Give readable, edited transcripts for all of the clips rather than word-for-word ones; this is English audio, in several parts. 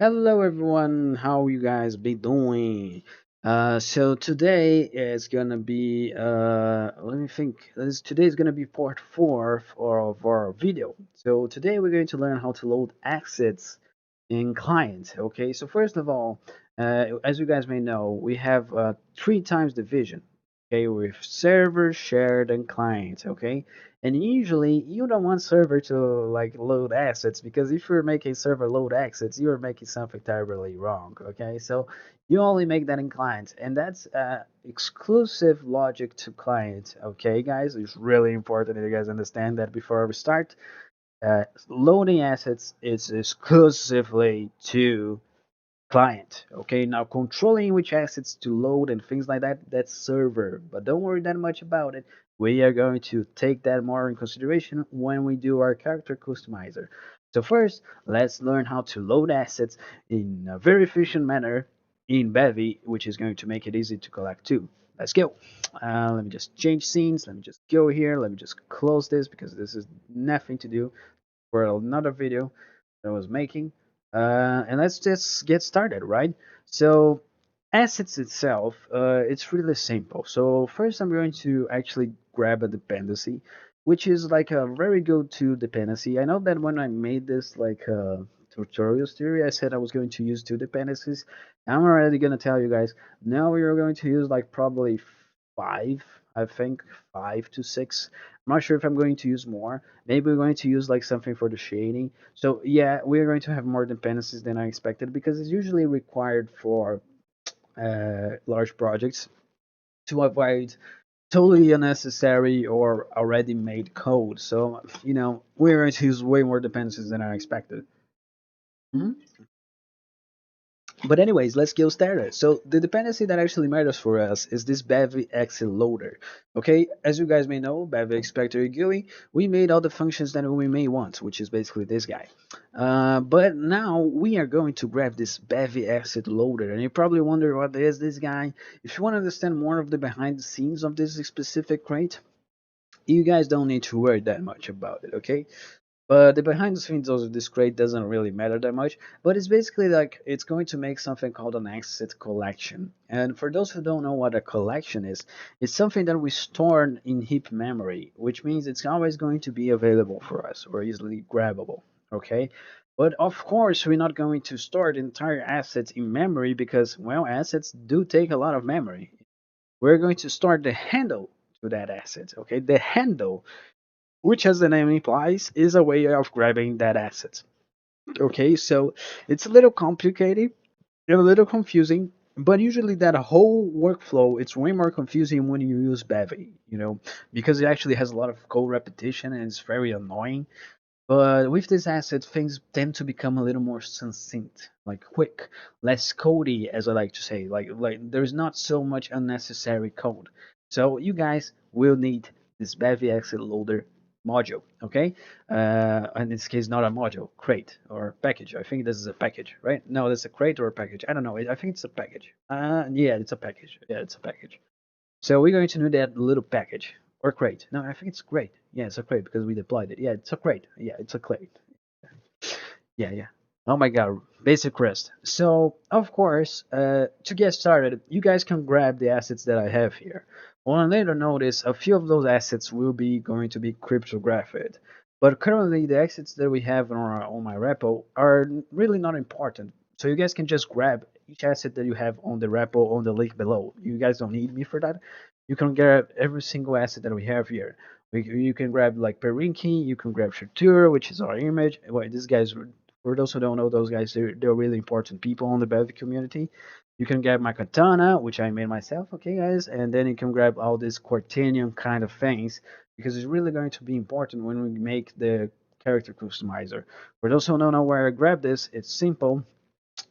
Hello everyone, how you guys be doing? So today is gonna be let me think. Today is gonna be part four of our video. So today we're going to learn how to load assets in client. Okay, so first of all, as you guys may know, we have three times division. Okay, with server, shared, and client. Okay, and usually you don't want server to like load assets because if you're making server load assets, you're making something terribly wrong. Okay, so you only make that in client, and that's exclusive logic to client. Okay, guys, it's really important that you guys understand that before we start. Loading assets is exclusively to client. Okay, now controlling which assets to load and things like that, that's server. But don't worry that much about it. We are going to take that more in consideration when we do our character customizer. So first, let's learn how to load assets in a very efficient manner in Bevy, which is going to make it easy to collect too. Let's go. Let me just change scenes. Let me just go here. Let me just close this because this is nothing to do for another video that I was making. And let's just get started, right? So assets itself, it's really simple. So first I'm going to actually grab a dependency, which is like a very go-to dependency. I know that when I made this like tutorial series, I said I was going to use two dependencies. I'm already going to tell you guys, now we are going to use like probably five, I think, five to six. I'm not sure if I'm going to use more. Maybe we're going to use like something for the shading. So yeah, we're going to have more dependencies than I expected because it's usually required for large projects to avoid totally unnecessary or already made code. So we're going to use way more dependencies than I expected. Mhm. But anyways, let's get started. So the dependency that actually matters for us is this Bevy exit loader. Okay, as you guys may know, Bevy expector GUI, we made all the functions that we may want, which is basically this guy. But now we are going to grab this Bevy exit loader, and you probably wonder what is this guy. If you want to understand more of the behind the scenes of this specific crate, you guys don't need to worry that much about it. Okay, but the behind the scenes of this crate doesn't really matter that much. But it's basically like it's going to make something called an asset collection. And for those who don't know what a collection is, it's something that we store in heap memory, which means it's always going to be available for us or easily grabbable. Okay. But of course, we're not going to store the entire assets in memory because, well, assets do take a lot of memory. We're going to store the handle to that asset. Okay. The handle, which as the name implies, is a way of grabbing that asset. Okay, so it's a little complicated and a little confusing, but usually that whole workflow it's way more confusing when you use Bevy, because it actually has a lot of code repetition and it's very annoying. But with this asset, things tend to become a little more succinct, like quick, less codey, as I like to say. Like there's not so much unnecessary code. So you guys will need this Bevy exit loader module, okay? In this case, not a module, crate or package. I think this is a package, right? No, that's a crate or a package. I don't know. I think it's a package. Yeah, it's a package. Yeah, it's a package. So we're going to do that little package or crate. No, I think it's crate. Yeah, it's a crate because we deployed it. Yeah, it's a crate. Yeah, it's a crate. Yeah, yeah. Oh my god, basic Rust. So, of course, to get started, you guys can grab the assets that I have here. On a later notice, a few of those assets will be going to be cryptographed. But currently, the assets that we have on my repo are really not important. So you guys can just grab each asset that you have on the repo on the link below. You guys don't need me for that. You can grab every single asset that we have here. You can grab like Perinki, you can grab Shatur, which is our image. Well, this guy's for those who don't know, those guys, they're really important people in the Bevy community. You can grab my katana, which I made myself, okay, guys, and then you can grab all these Quartanium kind of things because it's really going to be important when we make the character customizer. For those who don't know where I grab this, it's simple.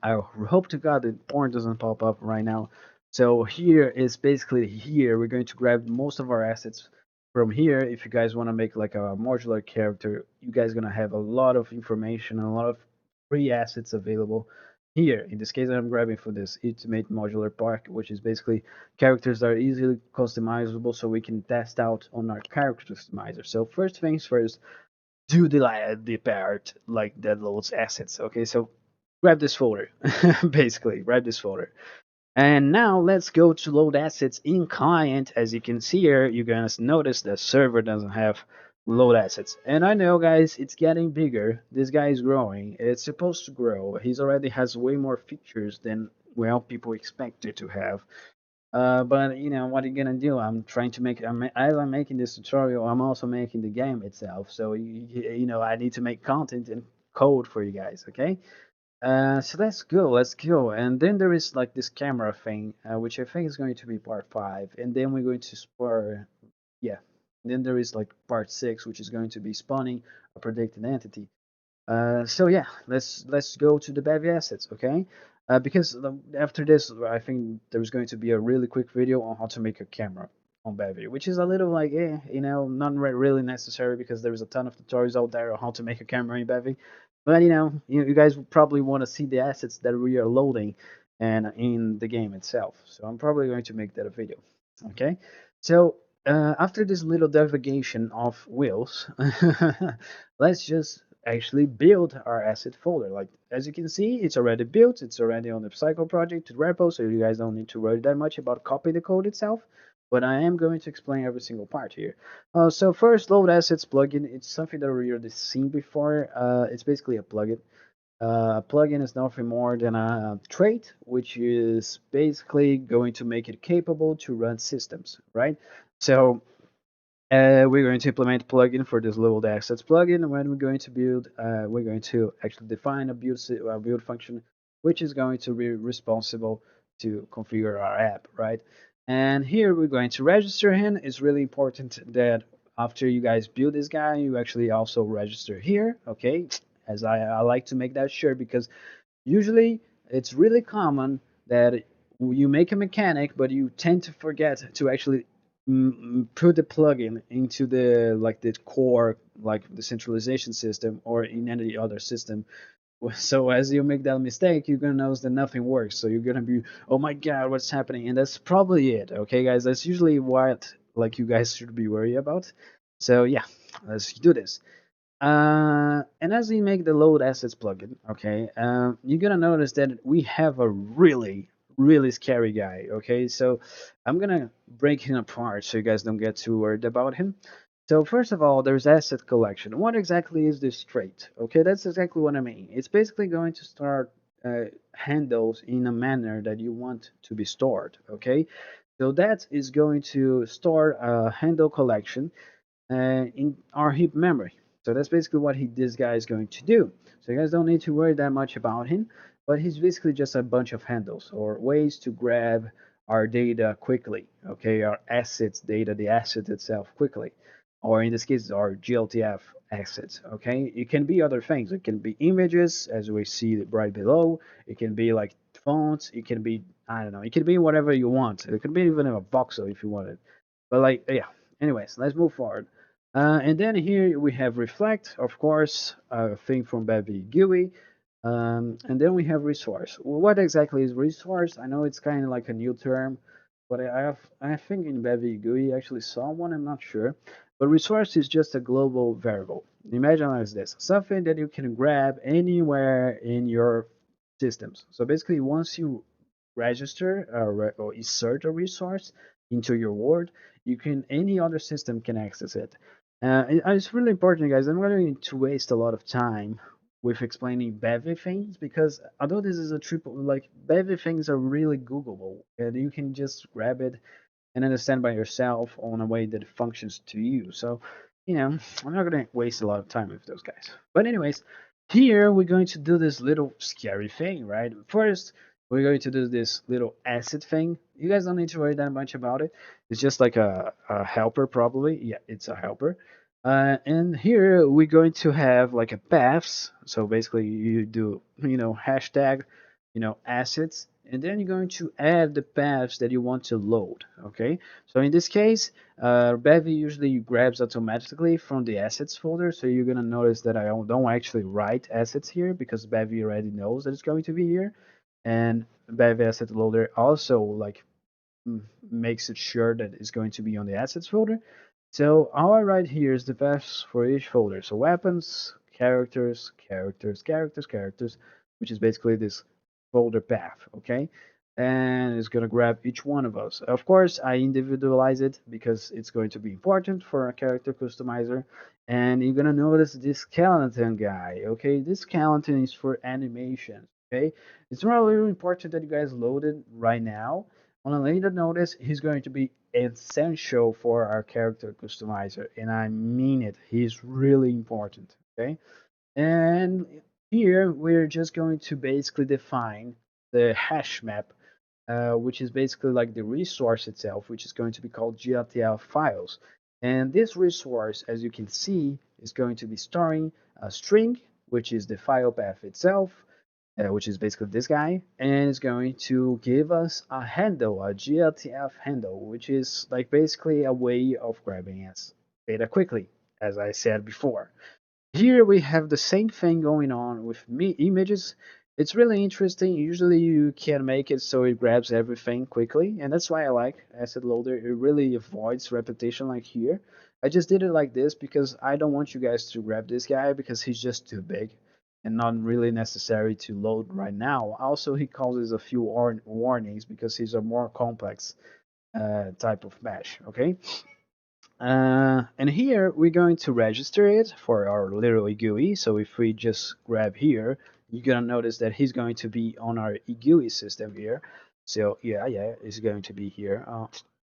I hope to God that porn doesn't pop up right now. So here is basically here. We're going to grab most of our assets from here. If you guys want to make like a modular character, you guys gonna have a lot of information and a lot of free assets available here. In this case, I'm grabbing for this Ultimate Modular Pack, which is basically characters that are easily customizable, so we can test out on our character customizer. So first things first, do the part like that loads assets. Okay, so grab this folder. Basically, grab this folder. And now let's go to load assets in client. As you can see here, you're gonna notice the server doesn't have load assets. And I know, guys, it's getting bigger. This guy is growing. It's supposed to grow. He's already has way more features than, well, people expected to have. But you know what are you gonna do? I'm trying to make. As I'm making this tutorial, I'm also making the game itself. So you know I need to make content and code for you guys. Okay. So let's go, let's go. And then there is like this camera thing, which I think is going to be part 5. And then we're going to spur, yeah. Then there is like part 6, which is going to be spawning a predicted entity. So yeah, let's go to the Bevy assets, okay? Because after this, I think there's going to be a really quick video on how to make a camera on Bevy, which is a little like, you know, not really necessary because there's a ton of tutorials out there on how to make a camera in Bevy. But you know, you guys probably want to see the assets that we are loading and in the game itself. So I'm probably going to make that a video, okay? So after this little navigation of wheels, let's just actually build our asset folder. Like as you can see, it's already built. It's already on the cycle project repo, so you guys don't need to worry that much about copying the code itself. But I am going to explain every single part here. So first, load assets plugin. It's something that we already seen before. It's basically a plugin. A plugin is nothing more than a trait, which is basically going to make it capable to run systems, right? So we're going to implement a plugin for this load assets plugin. When we're going to build, we're going to actually define a build function, which is going to be responsible to configure our app, right? And here we're going to register him. It's really important that after you guys build this guy, you actually also register here, okay? As I like to make that sure because usually it's really common that you make a mechanic, but you tend to forget to actually put the plugin into the like the core, like the centralization system or in any other system. So as you make that mistake, you're gonna notice that nothing works. So you're gonna be, oh my god, what's happening? And that's probably it. Okay, guys, that's usually what like you guys should be worried about. So yeah, let's do this. And as we make the load assets plugin, okay, you're gonna notice that we have a really scary guy. Okay, so I'm gonna break him apart so you guys don't get too worried about him. So first of all, there's asset collection. What exactly is this trait? Okay, that's exactly what I mean. It's basically going to start handles in a manner that you want to be stored. Okay, so that is going to store a handle collection in our heap memory. So that's basically what this guy is going to do. So you guys don't need to worry that much about him, but he's basically just a bunch of handles or ways to grab our data quickly, okay, our assets data, the asset itself quickly, or in this case, our GLTF assets, okay. It can be other things. It can be images, as we see right below. It can be like fonts. It can be, I don't know, it can be whatever you want. It could be even a voxel if you want it. But like, yeah. Anyways, let's move forward. And then here we have reflect, of course, a thing from Bevy GUI. And then we have resource. Well, what exactly is resource? I know it's kind of like a new term, but I think in Bevy GUI I actually saw one. I'm not sure. But resource is just a global variable. Imagine as this, something that you can grab anywhere in your systems. So basically, once you register or insert a resource into your ward, you can any other system can access it. It's really important, guys. I'm not going to waste a lot of time with explaining bevy things because although this is a triple, like bevy things are really Googleable and you can just grab it and understand by yourself on a way that it functions to you. So, you know, I'm not gonna waste a lot of time with those guys. But anyways, here we're going to do this little scary thing, right? First, we're going to do this little asset thing. You guys don't need to worry that much about it. It's just like a helper, probably. Yeah, it's a helper. And here we're going to have like a paths. So basically, you do, you know, hashtag, you know, assets, and then you're going to add the paths that you want to load. Okay, so in this case, Bevy usually grabs automatically from the assets folder, so you're gonna notice that I don't actually write assets here because Bevy already knows that it's going to be here, and Bevy asset loader also like makes it sure that it's going to be on the assets folder. So all I write here is the paths for each folder. So weapons, characters, characters, characters, characters, which is basically this folder path, okay? And it's gonna grab each one of us. Of course, I individualize it because it's going to be important for a character customizer. And you're gonna notice this skeleton guy, okay? This skeleton is for animation, okay? It's really important that you guys load it right now. On a later notice, he's going to be essential for our character customizer, and I mean it. He's really important, okay? And here we're just going to basically define the hash map, which is basically like the resource itself, which is going to be called GLTF files. And this resource, as you can see, is going to be storing a string, which is the file path itself, which is basically this guy, and it's going to give us a handle, a GLTF handle, which is like basically a way of grabbing us data quickly, as I said before. Here we have the same thing going on with me images. It's really interesting. Usually you can make it so it grabs everything quickly, and that's why I like Asset Loader. It really avoids repetition like here. I just did it like this because I don't want you guys to grab this guy because he's just too big and not really necessary to load right now. Also, he causes a few warnings because he's a more complex type of mesh, okay? And here we're going to register it for our little GUI. So if we just grab here, you're gonna notice that he's going to be on our GUI system here. So yeah, he's going to be here.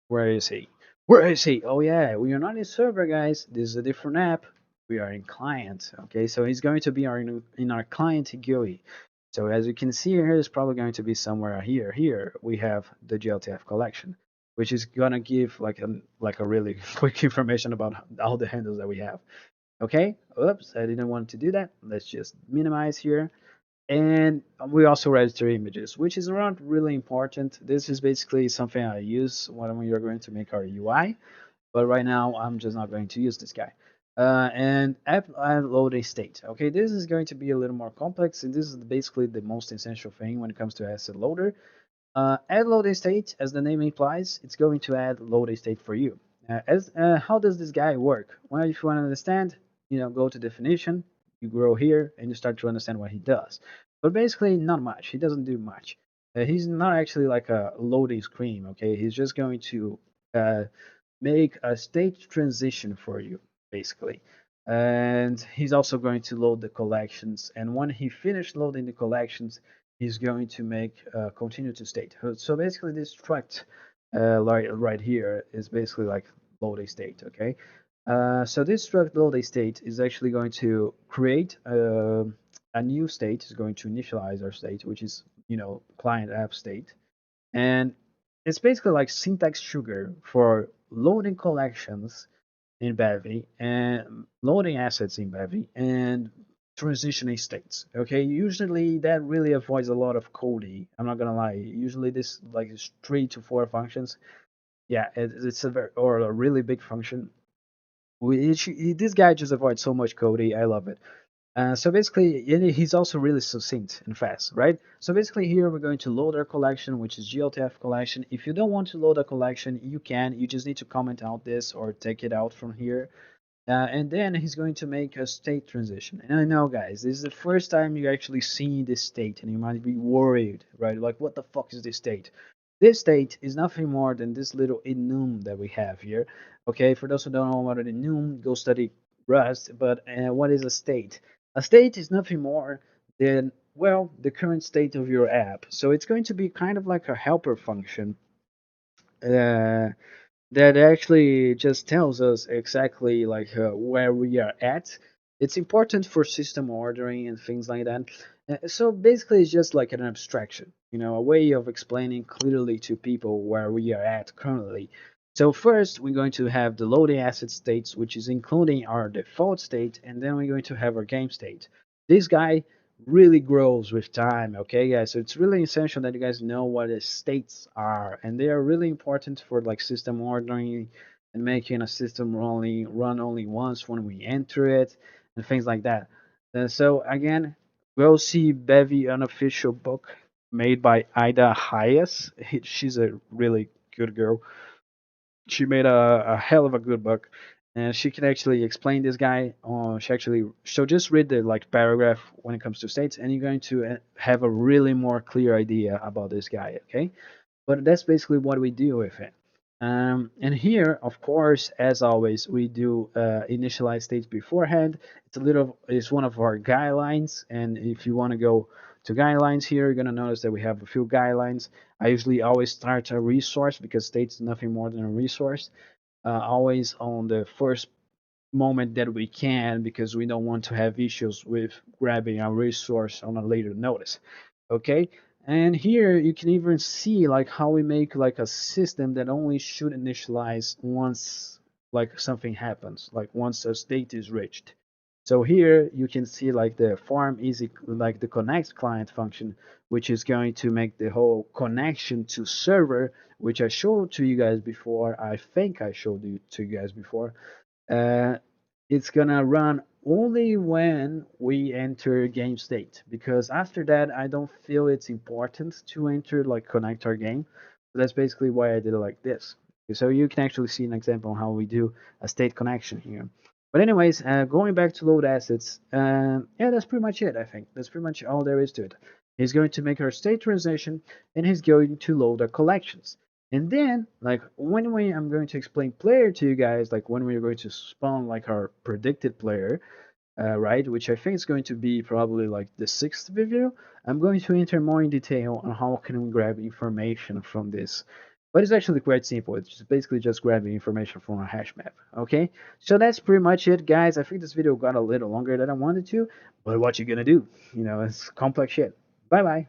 Where is he? Where is he? Oh yeah, we are not in server, guys. This is a different app. We are in client. Okay, so he's going to be in our client GUI. So as you can see here, it's probably going to be somewhere here. Here we have the GLTF collection, which is gonna give like a really quick information about all the handles that we have. Okay, oops, I didn't want to do that. Let's just minimize here. And we also register images, which is not really important. This is basically something I use when we are going to make our UI, but right now I'm just not going to use this guy. And app loading state. Okay, this is going to be a little more complex, and this is basically the most essential thing when it comes to asset loader. Add loading state, as the name implies, it's going to add loading state for you. How does this guy work? Well, if you want to understand, go to definition, you grow here, and you start to understand what he does. But basically, not much. He doesn't do much. He's not actually like a loading screen. Okay, he's just going to uh, make a state transition for you, basically. And he's also going to load the collections. And when he finished loading the collections, he's going to make continue to state. So basically, this struct right here is basically like loading state. Okay. So this struct loading state is actually going to create a new state. Is going to initialize our state, which is client app state, and it's basically like syntax sugar for loading collections in Bevy and loading assets in Bevy and transitioning states. Okay, usually that really avoids a lot of coding. I'm not gonna lie. Usually this like is 3 to 4 functions. Yeah, it's a very or a really big function. This guy just avoids so much coding. I love it. So basically, he's also really succinct and fast, right? So basically here we're going to load our collection, which is GLTF collection. If you don't want to load a collection, you can. You just need to comment out this or take it out from here. And then he's going to make a state transition. And I know, guys, this is the first time you actually see this state, and you might be worried, right? Like, what the fuck is this state? This state is nothing more than this little enum that we have here. Okay, for those who don't know what an enum, go study Rust. But what is a state? A state is nothing more than, well, the current state of your app. So it's going to be kind of like a helper function. Uh, that actually just tells us exactly like where we are at. It's important for system ordering and things like that. So basically, it's just like an abstraction, a way of explaining clearly to people where we are at currently. So first, we're going to have the loading asset states, which is including our default state, and then we're going to have our game state. This guy really grows with time, okay, guys? So it's really essential that you guys know what the states are, and they are really important for like system ordering and making a system run only once when we enter it and things like that. So again, go see Bevy unofficial book made by Ida Hayes. She's a really good girl. She made a hell of a good book, and she can actually explain this guy. She actually so just read the like paragraph when it comes to states, and you're going to have a really more clear idea about this guy. Okay, but that's basically what we do with it. And here, of course, as always, we do initialize states beforehand. It's one of our guidelines, and if you want to go to guidelines here, you're gonna notice that we have a few guidelines. I usually always start a resource because states nothing more than a resource. Always on the first moment that we can because we don't want to have issues with grabbing a resource on a later notice. Okay, and here you can even see like how we make like a system that only should initialize once like something happens, like once a state is reached. So here you can see like the farm easy like the connect client function, which is going to make the whole connection to server, which I showed to you guys before. I think I showed you to you guys before. uh, it's gonna run only when we enter game state, because after that I don't feel it's important to enter like connect our game. So that's basically why I did it like this. So you can actually see an example on how we do a state connection here. But anyways, going back to load assets, yeah, that's pretty much it. I think that's pretty much all there is to it. He's going to make our state transition, and he's going to load our collections. And then, like I'm going to explain player to you guys, like when we're going to spawn like our predicted player, right? Which I think is going to be probably like the sixth video. I'm going to enter more in detail on how can we grab information from this. But it's actually quite simple. It's just basically just grabbing information from a hash map. Okay, so that's pretty much it, guys. I think this video got a little longer than I wanted to, but what you gonna do? You know, it's complex shit. Bye bye.